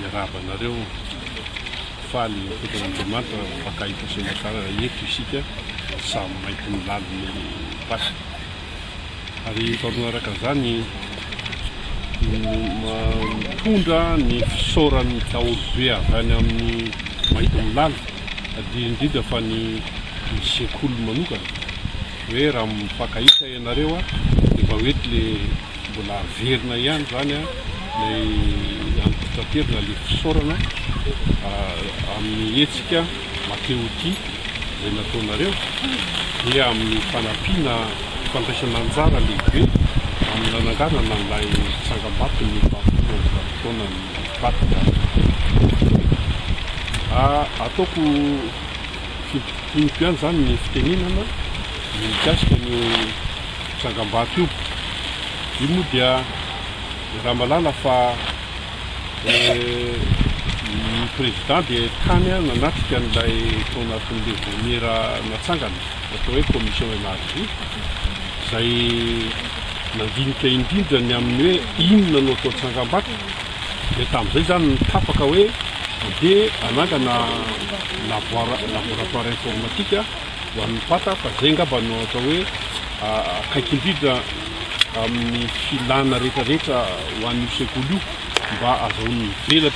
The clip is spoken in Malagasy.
Iarabanareo faly foton'Andriamanitra mpakahita sy masara eto isika samy mainty milaliny pasy ary fahamanaraka an'izany mitondra ny fisaoran'ny daholobe avy any amin'ny mainty milala indrindra fa ny sekoly manokana hoe raha mipankahita ianareo efa hoety le mbola averina ihany zany lay ampitanterina le fisaorana amin'ny hetsika mateo-ty zay nataonareo dia amin'ny fanampiana fandraisana anjara lehibe amin'ny nananganana n'ilay tsangam-bato ny taona ny vatika ataoko fimpy ihany zany ny fitenenana mikasika ny tsangam-bato io moa dia raha malala fa ny président dia tany nanatrika n'ilay tao anatin'le voniera natsangana atao hoe commission élargie izay nandinika indrindra ny amin'ny hoe inona no atao tsangam-bato dia tamin'izay zany nitapaka hoe dia anangana laboratoire informatique ho an'ny pata fa zay ngamba no atao hoe akaiky indrindra amin'ny filana rehetrarehetra ho an'io sekoly io mba azahoan'ny velatra